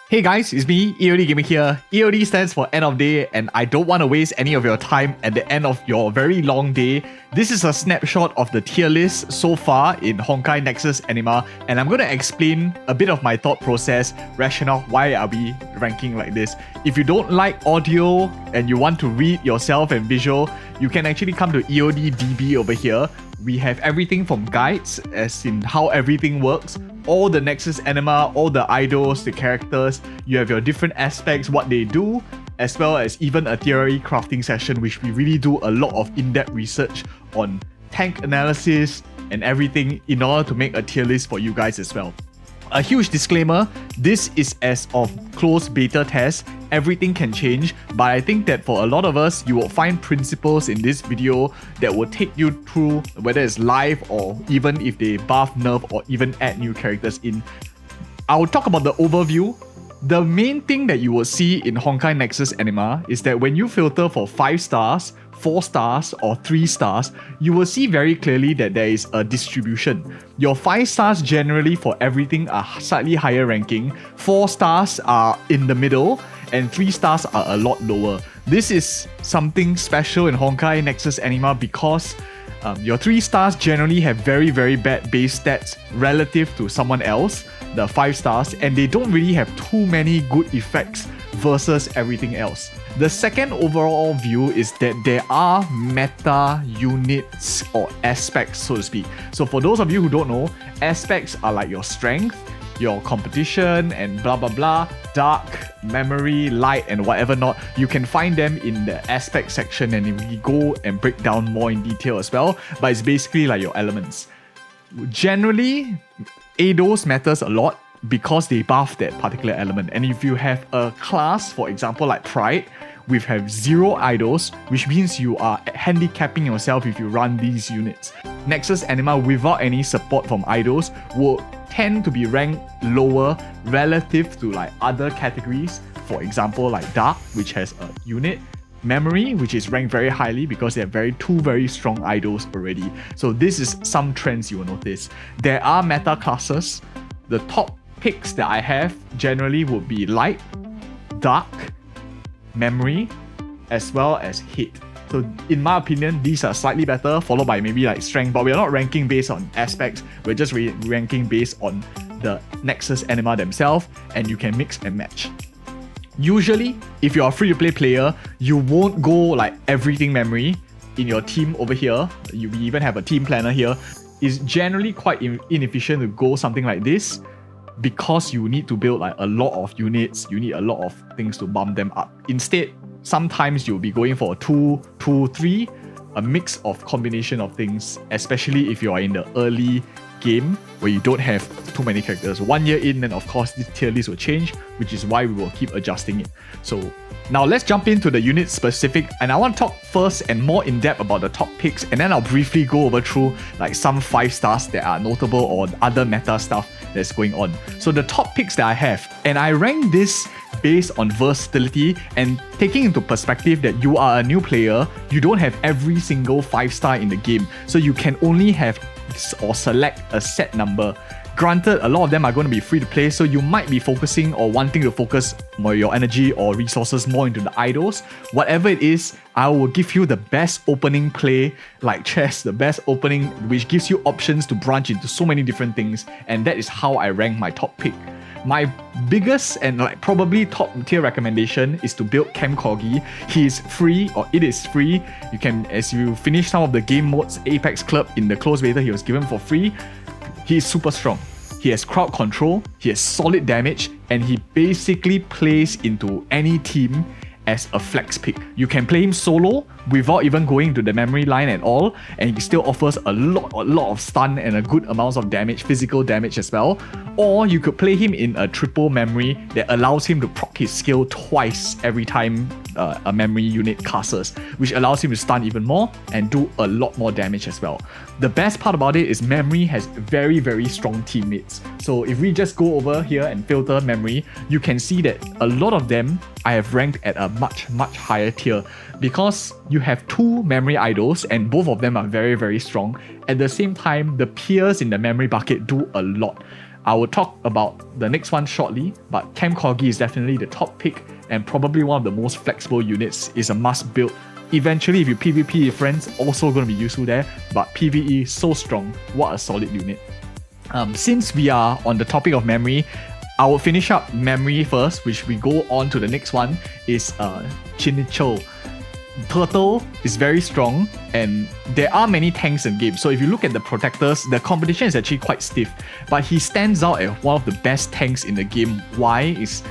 Hey guys, it's me, EODGamer here. EOD stands for end of day, and I don't want to waste any of your time at the end of your very long day. This is a snapshot of the tier list so far in Honkai Nexus Anima, and I'm going to explain a bit of my thought process, rationale, why are we ranking like this. If you don't like audio and you want to read yourself and visual, you can actually come to EODDB over here. We have everything from guides, as in how everything works, all the Nexus Anima, all the Eidos, the characters, you have your different aspects, what they do, as well as even a theory crafting session, which we really do a lot of in-depth research on tank analysis and everything in order to make a tier list for you guys as well. A huge disclaimer, this is as of closed beta test, everything can change, but I think that for a lot of us, you will find principles in this video that will take you through whether it's live or even if they buff, nerf, or even add new characters in. I'll talk about the overview. The main thing that you will see in Honkai Nexus Anima is that when you filter for 5 stars, 4 stars or 3 stars, you will see very clearly that there is a distribution. Your 5 stars generally for everything are slightly higher ranking, 4 stars are in the middle, and 3 stars are a lot lower. This is something special in Honkai Nexus Anima because your 3 stars generally have very bad base stats relative to someone else, the 5 stars, and they don't really have too many good effects versus everything else. The second overall view is that there are meta units or aspects, so to speak. So for those of you who don't know, aspects are like your strength, your competition, and blah blah blah, dark, memory, light, and whatever not. You can find them in the aspect section, and we go and break down more in detail as well, but it's basically like your elements. Generally, Eidos matters a lot because they buff that particular element, and if you have a class, for example like Pride, we have 0 Eidos, which means you are handicapping yourself if you run these units. Nexus Anima without any support from Eidos will tend to be ranked lower relative to like other categories, for example like Dark, which has a unit, Memory, which is ranked very highly because they have two very strong Eidos already. So this is some trends you will notice. There are meta classes. The top picks that I have generally would be Light, Dark, Memory, as well as Hit. So in my opinion, these are slightly better, followed by maybe like Strength, but we're not ranking based on aspects, we're just ranking based on the Nexus Anima themselves, and you can mix and match. Usually, if you're a free-to-play player, you won't go like everything Memory in your team over here. We even have a team planner here. It's generally quite inefficient to go something like this, because you need to build like a lot of units, you need a lot of things to bump them up. Instead, sometimes you'll be going for a 2, 2, 3, a mix of combination of things, especially if you are in the early game where you don't have too many characters. 1 year in, then of course this tier list will change, which is why we will keep adjusting it. So now let's jump into the unit specific, and I want to talk first and more in depth about the top picks, and then I'll briefly go over through like some 5 stars that are notable or other meta stuff that's going on. So the top picks that I have, and I rank this based on versatility and taking into perspective that you are a new player, you don't have every single 5 star in the game, so you can only have or select a set number. Granted, a lot of them are going to be free to play, so you might be focusing or wanting to focus more your energy or resources more into the Eidos. Whatever it is, I will give you the best opening play like chess, the best opening which gives you options to branch into so many different things, and that is how I rank my top pick. My biggest and like probably top tier recommendation is to build Camp Corgi. He is free, or it is free. You can, as you finish some of the game modes, Apex Club in the closed beta, he was given for free. He is super strong. He has crowd control, he has solid damage, and he basically plays into any team as a flex pick. You can play him solo without even going to the memory line at all, and he still offers a lot of stun and a good amounts of damage, physical damage as well. Or you could play him in a triple memory that allows him to proc his skill twice every time a memory unit casts, which allows him to stun even more and do a lot more damage as well. The best part about it is memory has very strong teammates. So if we just go over here and filter memory, you can see that a lot of them I have ranked at a much higher tier, because you have 2 memory Eidos and both of them are very strong. At the same time, the peers in the memory bucket do a lot. I will talk about the next one shortly, but Chem Corgi is definitely the top pick and probably one of the most flexible units. Is a must build. Eventually, if you PvP with friends, also going to be useful there, but PvE, so strong. What a solid unit. Since we are on the topic of memory, I will finish up memory first, which we go on to the next one, is Chinicho. Turtle is very strong, and there are many tanks in game. So if you look at the protectors, the competition is actually quite stiff, but he stands out as one of the best tanks in the game. Why? Is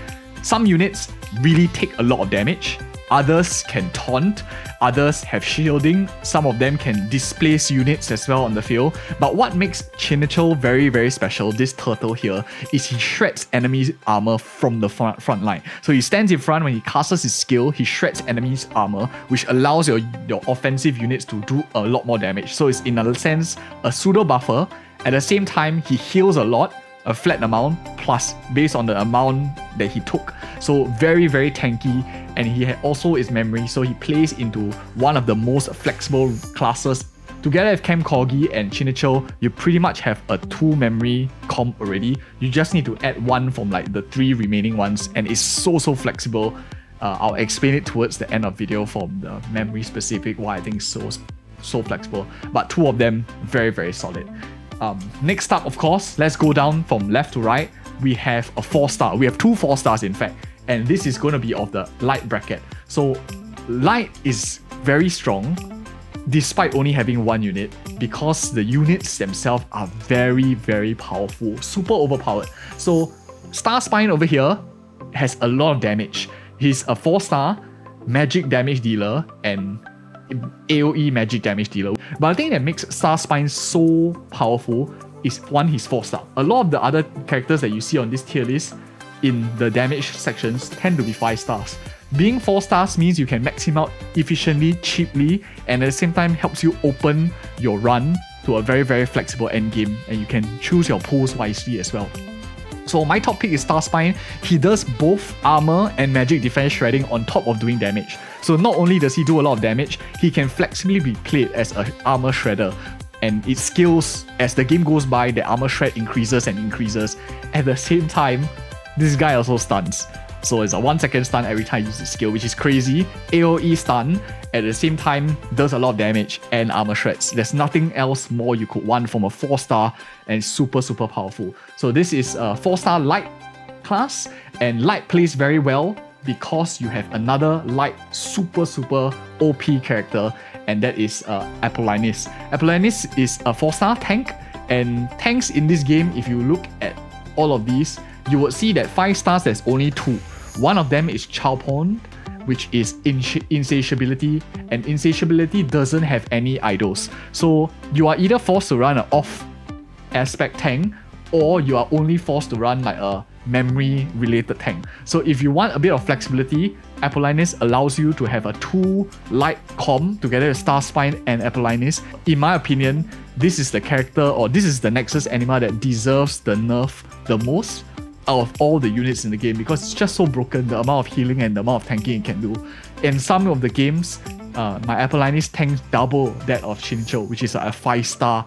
some units really take a lot of damage, others can taunt, others have shielding, some of them can displace units as well on the field. But what makes Chinicho very, very special, this turtle here, is he shreds enemies' armor from the front line. So he stands in front, when he casts his skill, he shreds enemies' armor, which allows your offensive units to do a lot more damage. So it's in a sense a pseudo buffer. At the same time, he heals a lot, a flat amount, plus based on the amount that he took. So very, very tanky, and he also is memory, so he plays into one of the most flexible classes. Together with Chem Corgi and Chinicho, you pretty much have a 2 memory comp already. You just need to add 1 from like the 3 remaining ones, and it's so flexible. I'll explain it towards the end of video from the memory specific why I think it's so flexible. But 2 of them, very, very solid. Next up, of course, let's go down from left to right. We have a 4-star. We have 2 4-stars in fact, and this is going to be of the light bracket. So light is very strong despite only having 1 unit, because the units themselves are very, very powerful, super overpowered. So Star Spine over here has a lot of damage. He's a 4-star magic damage dealer and AoE magic damage dealer. But the thing that makes Star Spine so powerful is, one, he's 4-star. A lot of the other characters that you see on this tier list in the damage sections tend to be 5 stars. Being 4 stars means you can max him out efficiently, cheaply, and at the same time helps you open your run to a very, very flexible endgame, and you can choose your pulls wisely as well. So my top pick is Star Spine. He does both armor and magic defense shredding on top of doing damage. So not only does he do a lot of damage, he can flexibly be played as an armor shredder. And it scales as the game goes by, the armor shred increases and increases. At the same time, this guy also stuns. So it's a 1-second stun every time you use the skill, which is crazy. AoE stun, at the same time, does a lot of damage and armor shreds. There's nothing else more you could want from a 4-star, and super powerful. So this is a 4-star light class, and light plays very well because you have another light super OP character, and that is Apollonius. Apollonius is a 4-star tank, and tanks in this game, if you look at all of these, you would see that 5 stars there's only 2. One of them is Chaopon, which is insatiability, and insatiability doesn't have any Eidos. So you are either forced to run an off aspect tank, or you are only forced to run like a memory related tank. So if you want a bit of flexibility, Apollonius allows you to have a 2 light comp together with Star Spine and Apollonius. In my opinion, this is the character, or this is the Nexus Anima that deserves the nerf the most out of all the units in the game, because it's just so broken, the amount of healing and the amount of tanking it can do. In some of the games, my Apollonius tanks double that of Chinicho, which is a 5-star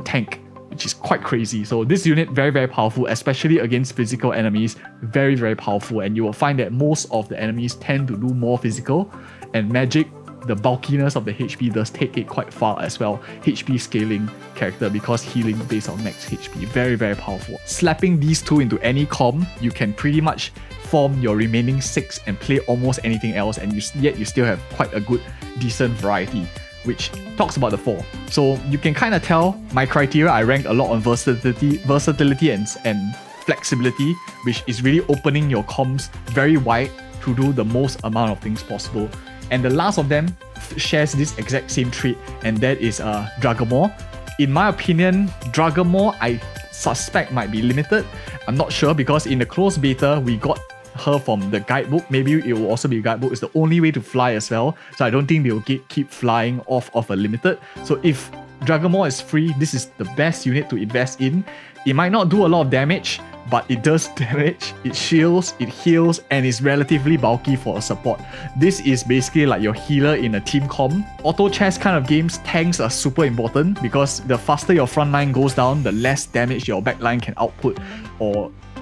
tank, which is quite crazy. So this unit, very powerful, especially against physical enemies, very powerful, and you will find that most of the enemies tend to do more physical, and magic, the bulkiness of the HP does take it quite far as well. HP scaling character because healing based on max HP. Very powerful. Slapping these 2 into any comp, you can pretty much form your remaining 6 and play almost anything else, and yet you still have quite a good, decent variety, which talks about the 4. So you can kind of tell my criteria, I ranked a lot on versatility and flexibility, which is really opening your comps very wide to do the most amount of things possible. And the last of them shares this exact same trait, and that is Dragamore. In my opinion, Dragamore, I suspect might be limited. I'm not sure, because in the closed beta, we got her from the guidebook. Maybe it will also be a guidebook. It's the only way to fly as well. So I don't think they'll keep flying off of a limited. So if Dragamore is free, this is the best unit to invest in. It might not do a lot of damage, but it does damage, it shields, it heals, and is relatively bulky for a support. This is basically like your healer in a team comp. Auto chess kind of games, tanks are super important because the faster your front line goes down, the less damage your back line can output.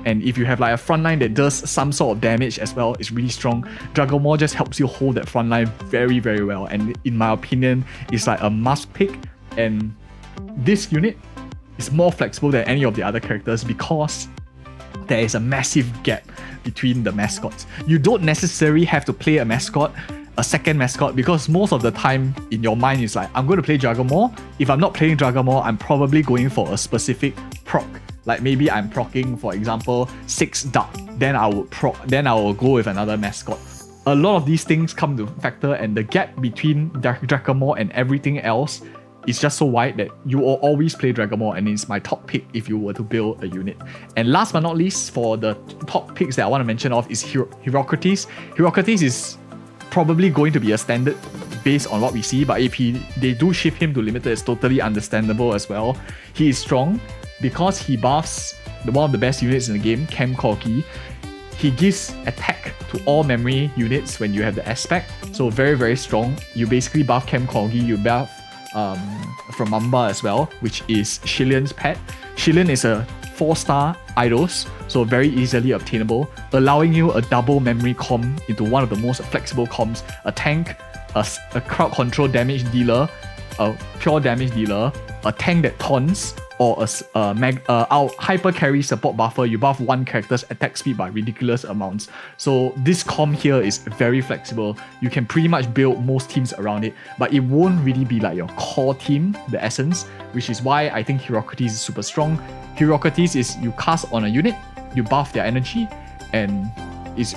And if you have like a front line that does some sort of damage as well, it's really strong. Dragamore just helps you hold that front line very, very well. And in my opinion, it's like a must pick. And this unit is more flexible than any of the other characters because there is a massive gap between the mascots. You don't necessarily have to play a second mascot, because most of the time in your mind is like, I'm going to play Dragamore. If I'm not playing Dragamore, I'm probably going for a specific proc. Like maybe I'm proccing, for example, 6 Dark. Then I will go with another mascot. A lot of these things come to factor, and the gap between Dragamore and everything else is just so wide that you will always play Dragamore, and it's my top pick if you were to build a unit. And last but not least, for the top picks that I want to mention of is Herocates. Herocates is probably going to be a standard based on what we see, but if they do shift him to limited, it's totally understandable as well. He is strong because he buffs one of the best units in the game, Corki. He gives attack to all memory units when you have the aspect, so very, very strong. You basically buff Corgi, you buff from Mamba as well, which is Chien's pet. Chien is a 4-star Eidos, so very easily obtainable, allowing you a double memory comp into one of the most flexible comps: a tank, a crowd control damage dealer, a pure damage dealer, a tank that taunts, or a hyper carry support buffer. You buff one character's attack speed by ridiculous amounts. So this comp here is very flexible. You can pretty much build most teams around it, but it won't really be like your core team, the essence, which is why I think Herocates is super strong. Herocates is you cast on a unit, you buff their energy, and it's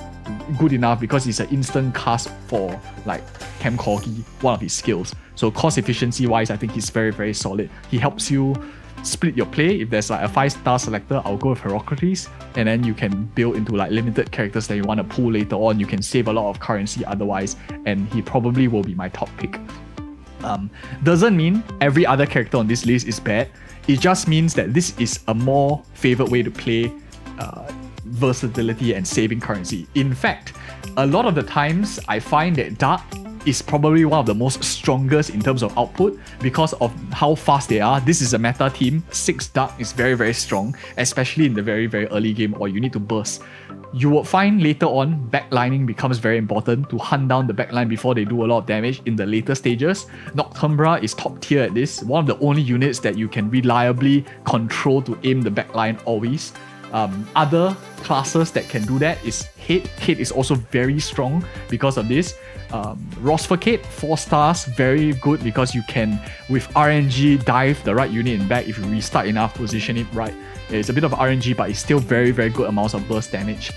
good enough because it's an instant cast for like Corgi, one of his skills. So cost efficiency wise, I think he's very, very solid. He helps you split your play. If there's like a 5-star selector, I'll go with Herocates, and then you can build into like limited characters that you want to pull later on. You can save a lot of currency otherwise, and he probably will be my top pick. Doesn't mean every other character on this list is bad. It just means that this is a more favored way to play versatility and saving currency. In fact, a lot of the times I find that Dark is probably one of the most strongest in terms of output because of how fast they are. This is a meta team. 6 Dark is very, very strong, especially in the very, very early game, or you need to burst. You will find later on, backlining becomes very important to hunt down the backline before they do a lot of damage in the later stages. Noctumbra is top tier at this, one of the only units that you can reliably control to aim the backline always. Other classes that can do that is Hate. Hate is also very strong because of this. Rosfocate, 4 stars, very good because you can, with RNG, dive the right unit in back if you restart enough, position it right. It's a bit of RNG, but it's still very, very good amounts of burst damage.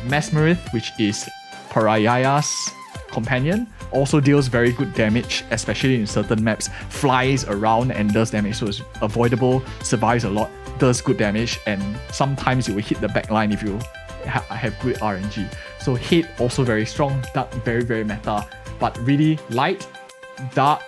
Mesmerith, which is Pariah's companion, also deals very good damage, especially in certain maps. Flies around and does damage, so it's avoidable, survives a lot, does good damage, and sometimes you will hit the backline if you have good RNG. So Hate also very strong, Dark very, very meta, but really light, Dark.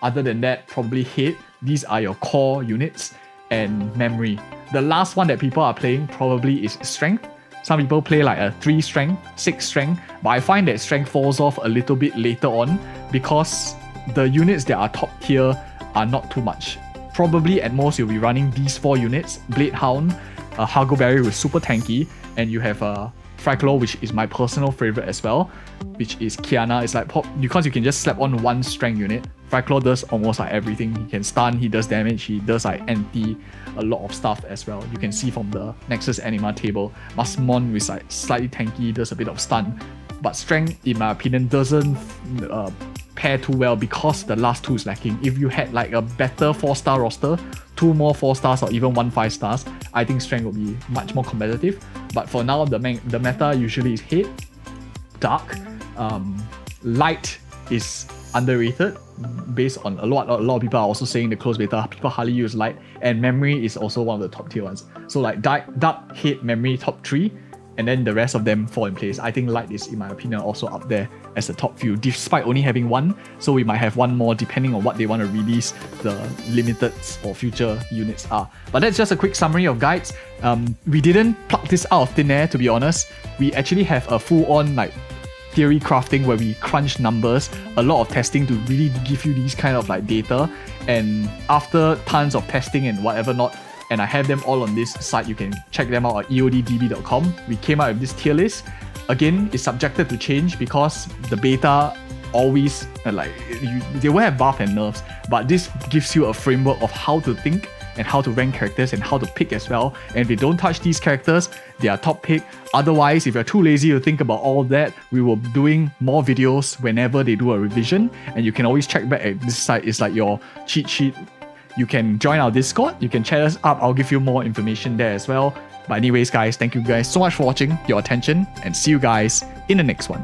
Other than that, probably Hate. These are your core units, and Memory. The last one that people are playing probably is Strength. Some people play like a 3 strength, 6 strength, but I find that strength falls off a little bit later on because the units that are top tier are not too much. Probably at most you'll be running these 4 units: Bladehound, Huckleberry with super tanky, and you have Fraclaw, which is my personal favorite as well, which is Kiana. It's like because you can just slap on 1 strength unit. Fraclaw does almost like everything. He can stun, he does damage, he does like anti a lot of stuff as well. You can see from the Nexus Anima table. Masmon with like slightly tanky, does a bit of stun, but strength, in my opinion, doesn't pair too well because the last 2 is lacking. If you had like a better 4-star roster, 2 more 4 stars or even 1 5 stars, I think strength will be much more competitive. But for now, the meta usually is Hate, Dark. Light is underrated based on a lot of people are also saying the closed beta, people hardly use Light, and Memory is also one of the top tier ones. So like Dark, Hate, Memory, top 3. and then the rest of them fall in place. I think light is, in my opinion, also up there as the top few, despite only having one. So we might have one more depending on what they want to release the limited or future units are. But that's just a quick summary of guides. We didn't pluck this out of thin air, to be honest. We actually have a full-on like theory crafting where we crunch numbers, a lot of testing to really give you these kind of like data. And after tons of testing and whatever not, and I have them all on this site, you can check them out at EODDB.com. We came out with this tier list. Again, it's subjected to change because the beta always, they will have buff and nerfs, but this gives you a framework of how to think and how to rank characters and how to pick as well. And if you don't touch these characters, they are top pick. Otherwise, if you're too lazy to think about all of that, we will be doing more videos whenever they do a revision. And you can always check back at this site. It's like your cheat sheet. You can join our Discord. You can chat us up. I'll give you more information there as well. But anyways, guys, thank you guys so much for watching, your attention, and see you guys in the next one.